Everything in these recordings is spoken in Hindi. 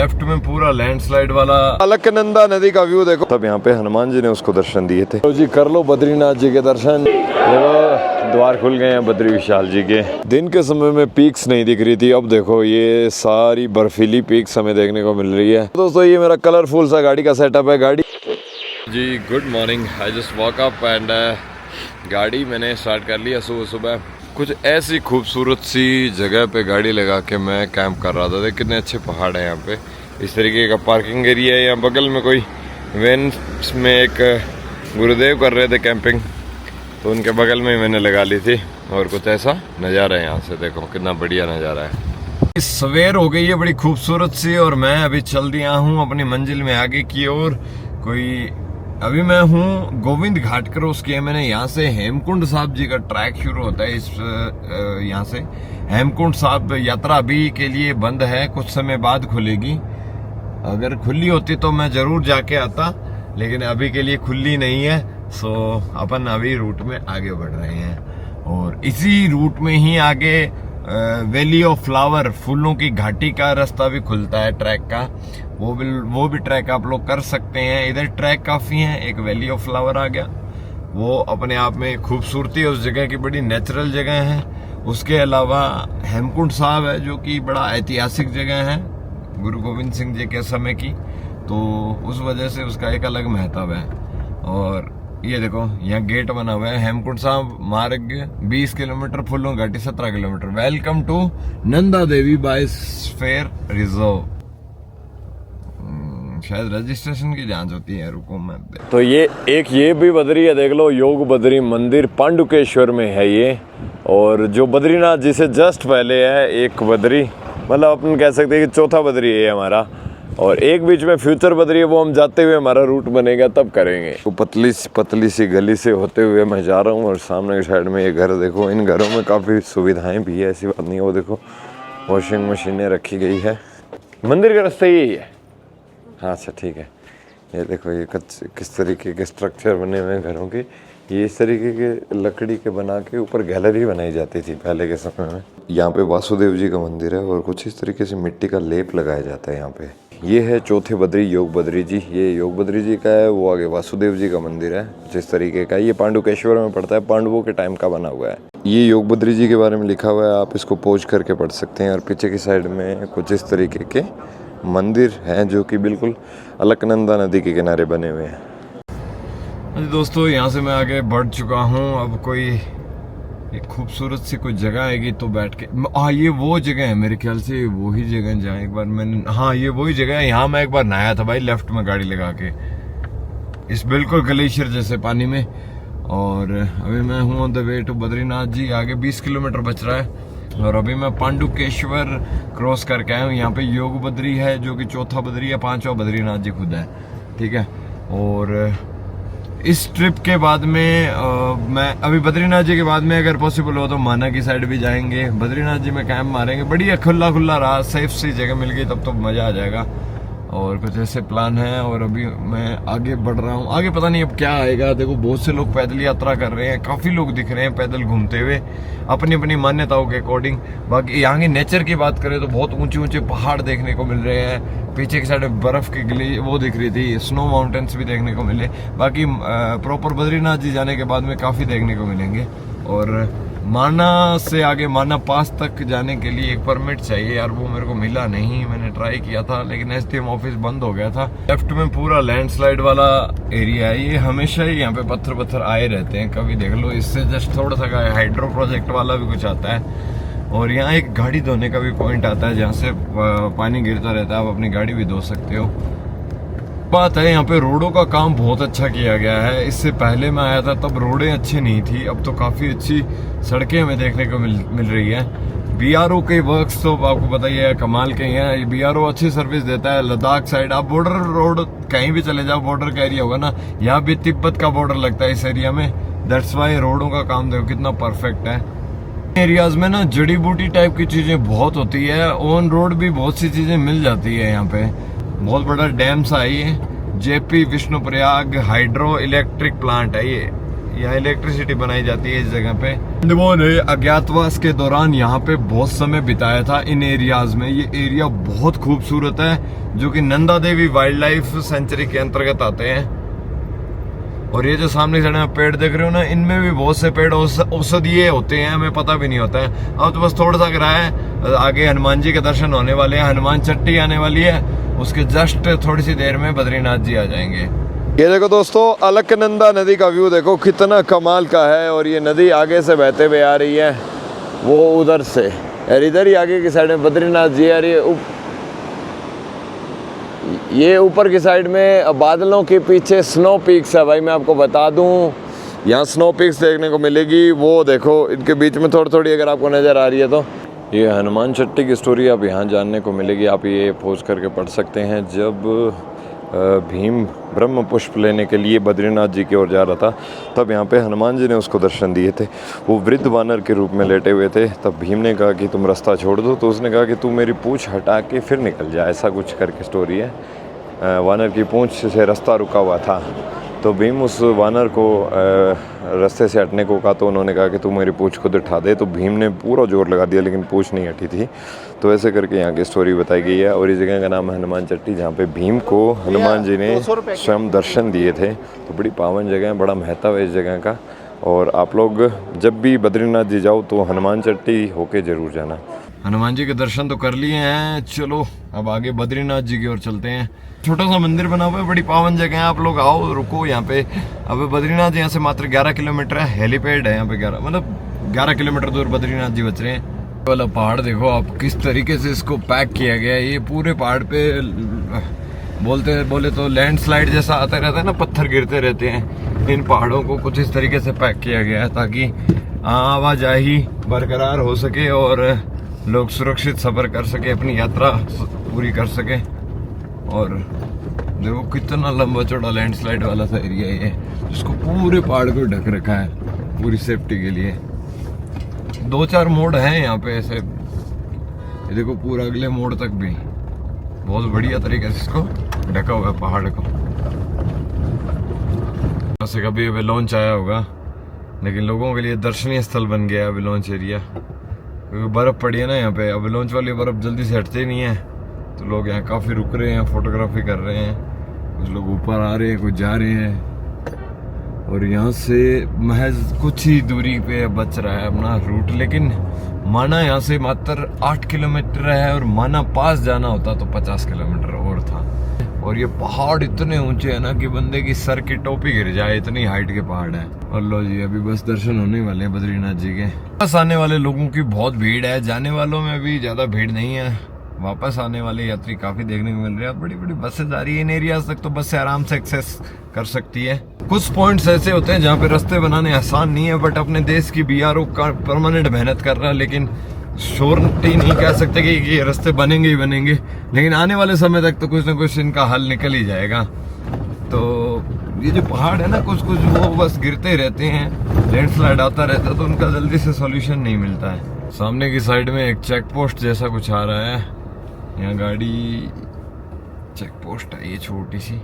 लेफ्ट में पूरा लैंडस्लाइड वाला अलकनंदा नदी का व्यू देखो। तब यहाँ पे हनुमान जी ने उसको दर्शन दिए थे। तो जी कर लो बद्रीनाथ जी के दर्शन। देखो द्वार खुल गए हैं बद्री विशाल जी के। दिन के समय में पीक्स नहीं दिख रही थी, अब देखो ये सारी बर्फीली पीक्स हमें देखने को मिल रही है। दोस्तों ये मेरा कलरफुल सा गाड़ी का सेटअप है। गाड़ी जी good morning, I just walk up and गाड़ी मैंने स्टार्ट कर लिया सुबह सुबह। कुछ ऐसी खूबसूरत सी जगह पे गाड़ी लगा के मैं कैंप कर रहा था। देख कितने अच्छे पहाड़ हैं यहाँ पे। इस तरीके का पार्किंग एरिया है। यहाँ बगल में कोई वैन में एक गुरुदेव कर रहे थे कैंपिंग, तो उनके बगल में मैंने लगा ली थी। और कुछ ऐसा नज़ारा है यहाँ से, देखो कितना बढ़िया नज़ारा है। सवेर हो गई है बड़ी खूबसूरत सी, और मैं अभी चल दिया हूँ अपनी मंजिल में आगे की ओर। अभी मैं हूँ गोविंद घाट क्रॉस किया मैंने। यहाँ से हेमकुंड साहब जी का ट्रैक शुरू होता है। इस यहाँ से हेमकुंड साहब यात्रा अभी के लिए बंद है, कुछ समय बाद खुलेगी। अगर खुली होती तो मैं जरूर जाके आता, लेकिन अभी के लिए खुली नहीं है। सो अपन अभी रूट में आगे बढ़ रहे हैं, और इसी रूट में ही आगे वैली ऑफ फ्लावर, फूलों की घाटी का रास्ता भी खुलता है ट्रैक का। वो भी ट्रैक आप लोग कर सकते हैं। इधर ट्रैक काफी है। एक वैली ऑफ फ्लावर आ गया, वो अपने आप में खूबसूरती उस जगह की बड़ी नेचुरल जगह है। उसके अलावा हेमकुंड साहब है, जो कि बड़ा ऐतिहासिक जगह है गुरु गोविंद सिंह जी के समय की, तो उस वजह से उसका एक अलग महत्व है। और ये देखो यहाँ गेट बना हुआ है। हेमकुंड साहब मार्ग 20 किलोमीटर, फूलों घाटी 17 kilometre. Welcome to Nanda Devi biosphere reserve. शायद रजिस्ट्रेशन की जांच होती है, रुको मैं। तो ये भी बद्री है, देख लो। योग बद्री मंदिर पांडुकेश्वर में है ये। और जो बद्रीनाथ जी से जस्ट पहले है एक बद्री, मतलब अपन कह सकते हैं कि चौथा बद्री है हमारा। और एक बीच में फ्यूचर बद्री है, वो हम जाते हुए हमारा रूट बनेगा तब करेंगे। तो पतली सी गली से होते हुए मैं जा रहा हूँ, और सामने की साइड में ये घर देखो। इन घरों में काफ़ी सुविधाएं भी है, ऐसी बात नहीं है। वो देखो वॉशिंग मशीनें रखी गई है। मंदिर का रास्ता यही है। हाँ अच्छा ठीक है। ये देखो ये किस तरीके के स्ट्रक्चर बने हुए हैं घरों के। ये इस तरीके के लकड़ी के बना के ऊपर गैलरी बनाई जाती थी पहले के समय में। यहाँ पे वासुदेव जी का मंदिर है, और कुछ इस तरीके से मिट्टी का लेप लगाया जाता है यहाँ पे। ये है चौथे बद्री योग बद्री जी। ये योग बद्री जी का है, वो आगे वासुदेव जी का मंदिर है कुछ इस तरीके का। ये पांडुकेश्वर में पड़ता है, पांडवों के टाइम का बना हुआ है। ये योग बद्री जी के बारे में लिखा हुआ है, आप इसको पोज करके पढ़ सकते हैं। और पीछे की साइड में कुछ इस तरीके के मंदिर हैं, जो कि बिल्कुल अलकनंदा नदी के किनारे बने हुए हैं। दोस्तों यहाँ से मैं आगे बढ़ चुका हूँ। अब कोई एक खूबसूरत सी कोई जगह आएगी तो बैठ के, हाँ ये वो जगह है मेरे ख्याल से, वही जगह जहाँ एक बार मैंने, हाँ ये वही जगह है। यहाँ मैं एक बार नहाया था भाई, लेफ्ट में गाड़ी लगा के, इस बिल्कुल ग्लेशियर जैसे पानी में। और अभी मैं हूँ on the way to Badrinath ji. आगे 20 किलोमीटर बच रहा है, और अभी मैं पांडुकेश्वर क्रॉस करके आया हूँ। यहाँ पे योग बद्री है, जो कि चौथा बद्री है, 5वां बद्रीनाथ जी खुद है, ठीक है। और इस ट्रिप के बाद में मैं अभी बद्रीनाथ जी के बाद में अगर पॉसिबल हो तो माना की साइड भी जाएंगे। बद्रीनाथ जी में कैंप मारेंगे। बढ़िया खुला रहा, सेफ सी जगह मिल गई तब तो मजा आ जाएगा। और कुछ ऐसे प्लान है। और अभी मैं आगे बढ़ रहा हूँ। आगे पता नहीं अब क्या आएगा। देखो बहुत से लोग पैदल यात्रा कर रहे हैं, काफी लोग दिख रहे हैं पैदल घूमते हुए अपनी अपनी मान्यताओं के अकॉर्डिंग। बाकी यहाँ की नेचर की बात करें तो बहुत ऊंचे ऊंचे पहाड़ देखने को मिल रहे हैं। पीछे की साइड बर्फ की गिली वो दिख रही थी, स्नो माउंटेन्स भी देखने को मिले। बाकी प्रॉपर बद्रीनाथ जी जाने के बाद में काफी देखने को मिलेंगे। और माना से आगे माना पास तक जाने के लिए एक परमिट चाहिए यार, वो मेरे को मिला नहीं। मैंने ट्राई किया था, लेकिन एसडीएम ऑफिस बंद हो गया था। लेफ्ट में पूरा लैंडस्लाइड वाला एरिया है। ये हमेशा ही यहाँ पे पत्थर आए रहते हैं, कभी देख लो। इससे जस्ट थोड़ा सा हाइड्रो प्रोजेक्ट वाला भी कुछ आता है। और यहाँ एक गाड़ी धोने का भी पॉइंट आता है, जहाँ से पानी गिरता रहता है, आप अपनी गाड़ी भी धो सकते हो। बात है यहाँ पे रोडों का काम बहुत अच्छा किया गया है। इससे पहले मैं आया था तब रोडें अच्छी नहीं थी, अब तो काफी अच्छी सड़कें हमें देखने को मिल रही है। बीआरओ के वर्क्स तो आपको पता ही है, कमाल के हैं। बीआरओ अच्छी सर्विस देता है। लद्दाख साइड आप बॉर्डर रोड कहीं भी चले जाओ, बॉर्डर का एरिया होगा ना, यहाँ भी तिब्बत का बॉर्डर लगता है इस एरिया में। दैट्स वाई रोडों का काम देखो कितना परफेक्ट है। एरियाज में ना जड़ी बूटी टाइप की चीजें बहुत होती है। ऑन रोड भी बहुत सी चीजें मिल जाती है यहाँ पे। बहुत बड़ा डैम सा है ये, JP Vishnuprayag hydro electric plant है ये। यहाँ इलेक्ट्रिसिटी बनाई जाती है इस जगह पे। हिंदुओं ने अज्ञातवास के दौरान यहाँ पे बहुत समय बिताया था इन एरियाज में। ये एरिया बहुत खूबसूरत है, जो कि Nanda Devi wild life sanctuary के अंतर्गत आते हैं। और ये जो सामने साइड में पेड़ देख रहे हो ना, इनमें भी बहुत से पेड़ औषधीय होते हैं, हमें पता भी नहीं होता है। अब तो बस थोड़ा सा अगर है, आगे हनुमान जी के दर्शन होने वाले हैं, हनुमान चट्टी आने वाली है, उसके जस्ट थोड़ी सी देर में बद्रीनाथ जी आ जाएंगे। ये देखो दोस्तों, अलकनंदा नदी का व्यू देखो कितना कमाल का है। और ये नदी आगे से बहते हुए आ रही है, वो उधर से, और इधर ही आगे की साइड में बद्रीनाथ जी आ रही है। ये ऊपर की साइड में बादलों के पीछे स्नो पीक्स है भाई। मैं आपको बता दूं, यहाँ स्नो पीक्स देखने को मिलेगी। वो देखो इनके बीच में थोड़ी थोड़ी अगर आपको नज़र आ रही है तो ये हनुमान चट्टी की स्टोरी आप यहाँ जानने को मिलेगी। आप ये खोज करके पढ़ सकते हैं। जब भीम ब्रह्म पुष्प लेने के लिए बद्रीनाथ जी की ओर जा रहा था, तब यहाँ पे हनुमान जी ने उसको दर्शन दिए थे। वो वृद्ध वानर के रूप में लेटे हुए थे। तब भीम ने कहा कि तुम रास्ता छोड़ दो, तो उसने कहा कि तू मेरी पूँछ हटा के फिर निकल जा, ऐसा कुछ करके स्टोरी है। वानर की पूँछ से रास्ता रुका हुआ था, तो भीम उस वानर को रास्ते से हटने को कहा, तो उन्होंने कहा कि तू मेरी पूँछ खुद उठा दे। तो भीम ने पूरा जोर लगा दिया, लेकिन पूँछ नहीं हटी थी। तो ऐसे करके यहाँ की स्टोरी बताई गई है। और इस जगह का नाम है हनुमान चट्टी, जहाँ पे भीम को हनुमान जी ने स्वयं दर्शन दिए थे। तो बड़ी पावन जगह है, बड़ा महत्व है इस जगह का। और आप लोग जब भी बद्रीनाथ जी जाओ तो हनुमान चट्टी होके जरूर जाना। हनुमान जी के दर्शन तो कर लिए हैं, चलो अब आगे बद्रीनाथ जी की ओर चलते हैं। छोटा सा मंदिर बना हुआ है, बड़ी पावन जगह है। आप लोग आओ, रुको यहाँ पे। अब बद्रीनाथ यहाँ से मात्र 11 किलोमीटर है, हेलीपैड है यहाँ पे। 11 किलोमीटर दूर बद्रीनाथ जी बच रहे हैं। वाला पहाड़ देखो आप, किस तरीके से इसको पैक किया गया है। ये पूरे पहाड़ पे बोले तो लैंडस्लाइड जैसा आता रहता है ना, पत्थर गिरते रहते हैं। इन पहाड़ों को कुछ इस तरीके से पैक किया गया है ताकि आवाजाही बरकरार हो सके और लोग सुरक्षित सफर कर सके, अपनी यात्रा पूरी कर सके। और देखो कितना लंबा चौड़ा लैंडस्लाइड वाला सा एरिया है ये, जिसको पूरे पहाड़ को ढक रखा है पूरी सेफ्टी के लिए। 2-4 मोड़ हैं यहाँ पे ऐसे, ये देखो पूरा अगले मोड़ तक भी बहुत बढ़िया तरीके से इसको ढका हुआ है पहाड़ को। वैसे कभी वेलोंच आया होगा, लेकिन लोगों के लिए दर्शनीय स्थल बन गया है वेलोंच एरिया, क्योंकि बर्फ पड़ी है ना यहाँ पे। अब वेलोंच वाली बर्फ जल्दी से हटती नहीं है, तो लोग यहाँ काफ़ी रुक रहे हैं, फोटोग्राफी कर रहे हैं। कुछ लोग ऊपर आ रहे हैं, कुछ जा रहे हैं। और यहाँ से महज कुछ ही दूरी पे बच रहा है अपना रूट, लेकिन माना यहाँ से मात्र 8 किलोमीटर है, और माना पास जाना होता तो 50 किलोमीटर और था। और ये पहाड़ इतने ऊंचे हैं ना कि बंदे की सर की टोपी गिर जाए, इतनी हाइट के पहाड़ है। और लो जी, अभी बस दर्शन होने वाले हैं बद्रीनाथ जी के। वापस आने वाले लोगों की बहुत भीड़ है, जाने वालों में भी ज्यादा भीड़ नहीं है। वापस आने वाले यात्री काफी देखने को मिल रहे हैं। बड़ी बड़ी बसें आ रही है इन एरियाज तक, तो बस से आराम से एक्सेस कर सकती है। कुछ पॉइंट्स ऐसे होते हैं जहाँ पे रास्ते बनाने आसान नहीं है, बट अपने देश की BRO परमानेंट मेहनत कर रहा है। लेकिन श्योरिटी नहीं कह सकते कि ये रास्ते बनेंगे ही बनेंगे, लेकिन आने वाले समय तक तो कुछ ना कुछ इनका हल निकल ही जाएगा। तो ये जो पहाड़ है ना, कुछ कुछ वो बस गिरते रहते हैं, लैंडस्लाइड आता रहता है, तो उनका जल्दी से सॉल्यूशन नहीं मिलता है। सामने की साइड में एक चेक पोस्ट जैसा कुछ आ रहा है, यहाँ गाड़ी चेक पोस्ट है ये छोटी सी।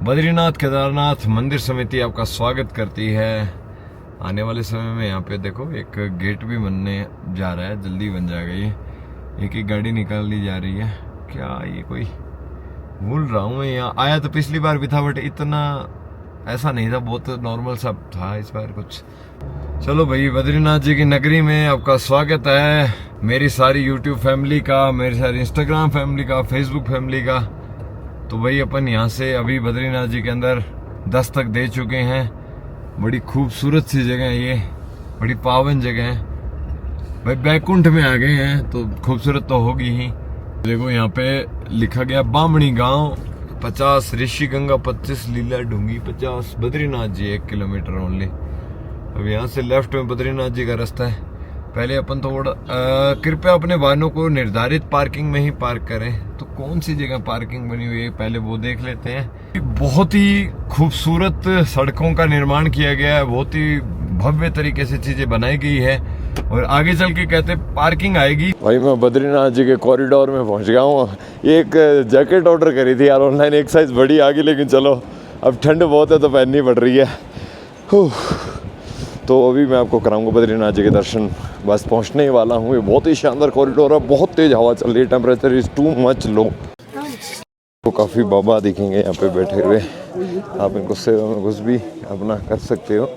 बद्रीनाथ केदारनाथ मंदिर समिति आपका स्वागत करती है। आने वाले समय में यहाँ पे देखो एक गेट भी बनने जा रहा है, जल्दी बन जाएगा ये। एक गाड़ी निकाल ली जा रही है। क्या ये कोई भूल रहा हूँ मैं, यहाँ आया तो पिछली बार भी था, बट इतना ऐसा नहीं था, बहुत नॉर्मल सब था। इस बार कुछ, चलो भाई, बद्रीनाथ जी की नगरी में आपका स्वागत है। मेरी सारी YouTube फैमिली का, मेरी सारी Instagram फैमिली का, Facebook फैमिली का। तो भाई अपन यहाँ से अभी बद्रीनाथ जी के अंदर दस्तक दे चुके हैं। बड़ी खूबसूरत सी जगह है ये, बड़ी पावन जगह है भाई। बैकुंठ में आ गए हैं तो खूबसूरत तो होगी ही। देखो यहाँ पे लिखा गया बामणी गांव 50, ऋषि गंगा 25, लीला ढूंगी 50, बद्रीनाथ जी 1 किलोमीटर ओनली। अब यहाँ से लेफ्ट में बद्रीनाथ जी का रास्ता है। पहले अपन थोड़ा कृपया अपने वाहनों को निर्धारित पार्किंग में ही पार्क करें। तो कौन सी जगह पार्किंग बनी हुई है पहले वो देख लेते हैं। बहुत ही खूबसूरत सड़कों का निर्माण किया गया है, बहुत ही भव्य तरीके से चीजें बनाई गई है। और आगे चल के कहते पार्किंग आएगी। भाई मैं बद्रीनाथ जी के कॉरिडोर में पहुंच गया हूँ। एक जैकेट ऑर्डर करी थी यार ऑनलाइन, एक साइज बड़ी आ गई, लेकिन चलो अब ठंड बहुत है तो पहननी पड़ रही है। तो अभी मैं आपको कराऊंगा बद्रीनाथ जी के दर्शन, बस पहुंचने ही वाला हूँ। ये बहुत ही शानदार कॉरिडोर है, बहुत तेज़ हवा चल रही है, टेम्परेचर इज़ टू मच लो। तो काफ़ी बाबा दिखेंगे यहाँ पे बैठे हुए, आप इनको सेवा में कुछ भी अपना कर सकते हो।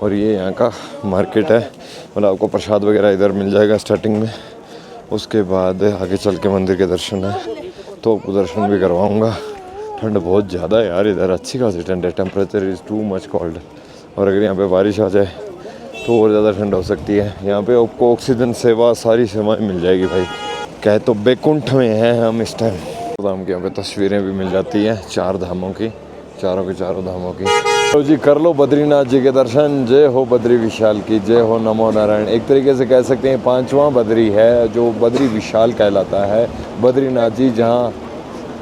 और ये यहाँ का मार्केट है, मतलब आपको प्रसाद वगैरह इधर मिल जाएगा स्टार्टिंग में। उसके बाद आगे चल के मंदिर के दर्शन है, तो आपको दर्शन भी करवाऊँगा। ठंड बहुत ज़्यादा है यार इधर, अच्छी खासी ठंड है, temperature is too much cold. और अगर यहाँ पे बारिश आ जाए तो और ज़्यादा ठंड हो सकती है। यहाँ पे आपको ऑक्सीजन सेवा, सारी सेवाएं मिल जाएगी भाई। कहे तो बैकुंठ में हैं हम इस टाइम। धाम की यहाँ पे तस्वीरें भी मिल जाती हैं, 4 धामों की, चारों के चारों धामों की। तो जी कर लो बद्रीनाथ जी के दर्शन। जय हो बद्री विशाल की, जय हो नमो नारायण। एक तरीके से कह सकते हैं 5वां बद्री है जो बद्री विशाल कहलाता है। बद्रीनाथ जी जहाँ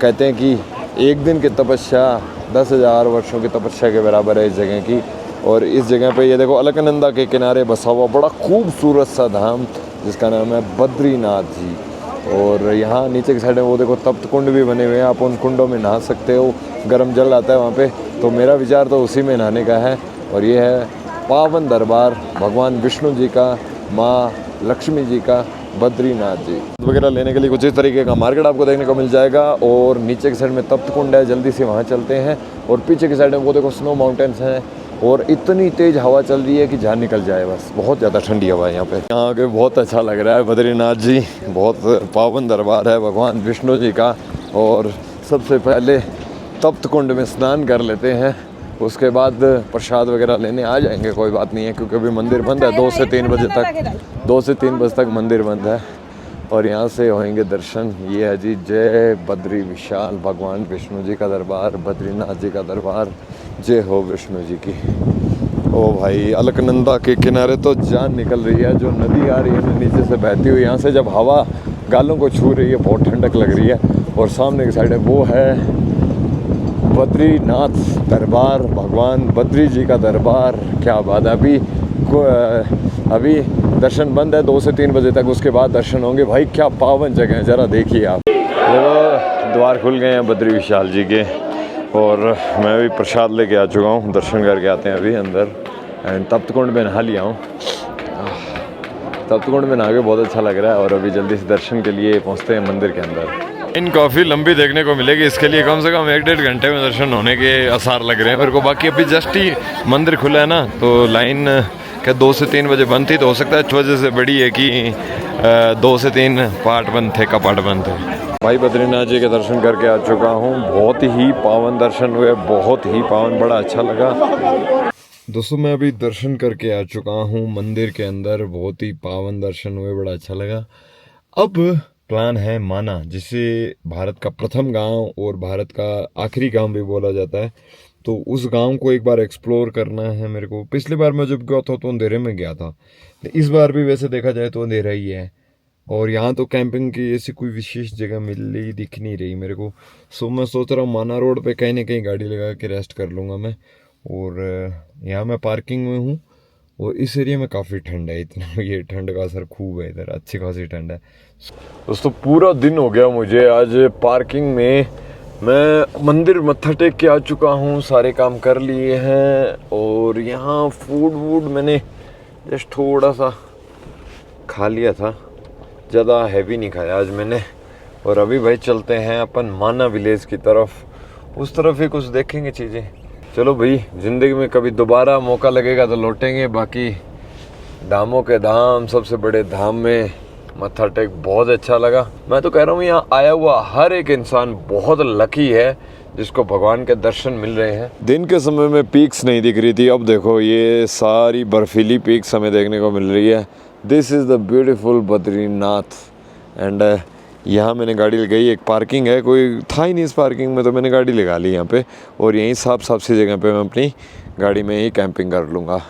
कहते हैं कि एक दिन की तपस्या 10,000 वर्षों की तपस्या के बराबर है इस जगह की। और इस जगह पे ये देखो अलकनंदा के किनारे बसा हुआ बड़ा खूबसूरत सा धाम जिसका नाम है बद्रीनाथ जी। और यहाँ नीचे की साइड में वो देखो तप्त कुंड भी बने हुए हैं, आप उन कुंडों में नहा सकते हो, गर्म जल आता है वहाँ पे। तो मेरा विचार तो उसी में नहाने का है। और ये है पावन दरबार भगवान विष्णु जी का, माँ लक्ष्मी जी का, बद्रीनाथ जी। वगैरह लेने के लिए कुछ इस तरीके का मार्केट आपको देखने को मिल जाएगा। और नीचे की साइड में तप्त कुंड है, जल्दी से वहाँ चलते हैं। और पीछे की साइड में वो देखो स्नो माउंटेन्स हैं। और इतनी तेज़ हवा चल रही है कि जान निकल जाए, बस बहुत ज़्यादा ठंडी हवा है यहाँ पे। यहाँ आके बहुत अच्छा लग रहा है। बद्रीनाथ जी बहुत पावन दरबार है भगवान विष्णु जी का। और सबसे पहले तप्त कुंड में स्नान कर लेते हैं, उसके बाद प्रसाद वगैरह लेने आ जाएंगे, कोई बात नहीं है, क्योंकि अभी मंदिर बंद है 2 से 3 बजे तक। 2 से 3 बजे तक मंदिर बंद है और यहाँ से होंगे दर्शन। ये है जी जय बद्री विशाल, भगवान विष्णु जी का दरबार, बद्रीनाथ जी का दरबार। जय हो विष्णु जी की। ओ भाई अलकनंदा के किनारे तो जान निकल रही है, जो नदी आ रही है ना नीचे से बहती हुई, यहाँ से जब हवा गालों को छू रही है बहुत ठंडक लग रही है। और सामने की साइड है वो है बद्रीनाथ दरबार, भगवान बद्री जी का दरबार। क्या बात है। अभी दर्शन बंद है 2 से 3 बजे तक, उसके बाद दर्शन होंगे। भाई क्या पावन जगह है, ज़रा देखिए आप। देखो द्वार खुल गए हैं बद्री विशाल जी के। और मैं भी प्रसाद लेके आ चुका हूँ, दर्शन करके आते हैं अभी अंदर। एंड तप्त कुंड में नहा लिया हूँ, तप्त कुंड में नहा के बहुत अच्छा लग रहा है। और अभी जल्दी से दर्शन के लिए पहुँचते हैं मंदिर के अंदर। इन काफ़ी लंबी देखने को मिलेगी, इसके लिए कम से कम 1-1.5 घंटे में दर्शन होने के आसार लग रहे हैं मेरे को। बाकी अभी जस्ट ही मंदिर खुला है ना, तो लाइन क्या 2 से 3 बजे बंद थी, तो हो सकता है इस वजह से बड़ी है कि 2 से 3 पार्ट बंद थे, कपाट बंद थे। भाई बद्रीनाथ जी के दर्शन करके आ चुका हूँ, बहुत ही पावन दर्शन हुए, बहुत ही पावन, बड़ा अच्छा लगा। दोस्तों मैं अभी दर्शन करके आ चुका हूँ मंदिर के अंदर, बहुत ही पावन दर्शन हुए, बड़ा अच्छा लगा। अब प्लान है माना, जिसे भारत का प्रथम गांव और भारत का आखिरी गांव भी बोला जाता है। तो उस गांव को एक बार एक्सप्लोर करना है मेरे को। पिछली बार मैं जब गया था तो अंधेरे में गया था, इस बार भी वैसे देखा जाए तो अंधेरा ही है। और यहाँ तो कैंपिंग की ऐसी कोई विशेष जगह दिख नहीं रही मेरे को। सो मैं सोच रहा हूँ माना रोड पे कहीं ना कहीं गाड़ी लगा के रेस्ट कर लूँगा मैं। और यहाँ मैं पार्किंग में हूँ और इस एरिया में काफ़ी ठंड है, इतना ये ठंड का असर खूब है इधर, अच्छी खासी ठंड है। दोस्तों पूरा दिन हो गया मुझे आज पार्किंग में। मैं मंदिर मत्था टेक के आ चुका हूँ, सारे काम कर लिए हैं। और यहाँ फूड वूड मैंने जस्ट थोड़ा सा खा लिया था, ज़्यादा हैवी नहीं खाया आज मैंने। और अभी भाई चलते हैं अपन माना विलेज की तरफ, उस तरफ ही कुछ देखेंगे चीज़ें। चलो भाई, ज़िंदगी में कभी दोबारा मौका लगेगा तो लौटेंगे। बाकी धामों के धाम, सबसे बड़े धाम में मत्था टेक बहुत अच्छा लगा। मैं तो कह रहा हूँ यहाँ आया हुआ हर एक इंसान बहुत लकी है जिसको भगवान के दर्शन मिल रहे हैं। दिन के समय में पीक्स नहीं दिख रही थी, अब देखो ये सारी बर्फीली पीक्स हमें देखने को मिल रही है। This is the beautiful Badrinath. And यहाँ मैंने गाड़ी लगाई, एक पार्किंग है, कोई था ही नहीं इस पार्किंग में, तो मैंने गाड़ी लगा ली यहाँ पे। और यहीं साफ सी जगह पे मैं अपनी गाड़ी में ही कैंपिंग कर लूँगा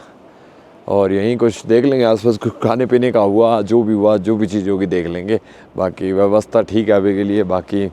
और यहीं कुछ देख लेंगे आसपास, कुछ खाने पीने का हुआ, जो भी चीज़ होगी देख लेंगे। बाकी व्यवस्था ठीक है अभी के लिए। बाकी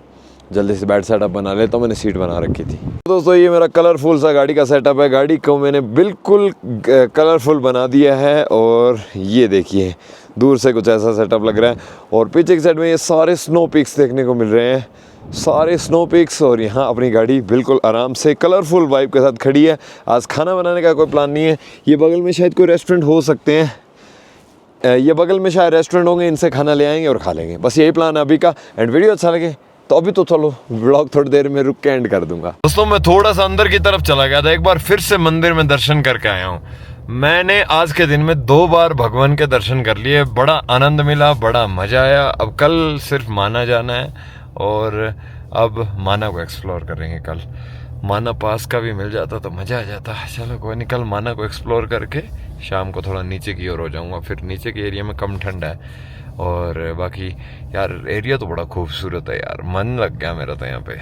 जल्दी से बैठ सेटअप बना लेता हूँ, मैंने सीट बना रखी थी। दोस्तों ये मेरा कलरफुल सा गाड़ी का सेटअप है, गाड़ी को मैंने बिल्कुल कलरफुल बना दिया है। और ये देखिए दूर से कुछ ऐसा सेटअप लग रहा है। और पीछे की साइड में ये सारे स्नो पिक्स देखने को मिल रहे हैं, सारे स्नो पीक्स, और यहाँ अपनी गाड़ी बिल्कुल आराम से कलरफुल वाइब के साथ खड़ी है। आज खाना बनाने का कोई प्लान नहीं है। ये बगल में शायद कोई रेस्टोरेंट हो सकते हैं, ये बगल में शायद रेस्टोरेंट होंगे, इनसे खाना ले आएंगे और खा लेंगे। बस यही प्लान है अभी का। एंड वीडियो अच्छा लगे तो अभी तो चलो व्लॉग थोड़ी देर में रुक के एंड कर दूंगा। दोस्तों मैं थोड़ा सा अंदर की तरफ चला गया था, एक बार फिर से मंदिर में दर्शन करके आया हूँ। मैंने आज के दिन में 2 बार भगवान के दर्शन कर लिए, बड़ा आनंद मिला, बड़ा मजा आया। अब कल सिर्फ माना जाना है और अब माना को एक्सप्लोर करेंगे। कल माना पास का भी मिल जाता तो मजा आ जाता। चलो कोई नहीं, कल माना को एक्सप्लोर करके शाम को थोड़ा नीचे की ओर हो जाऊंगा। फिर नीचे के एरिया में कम ठंड है और बाकी यार एरिया तो बड़ा खूबसूरत है यार, मन लग गया मेरा तो यहाँ पे।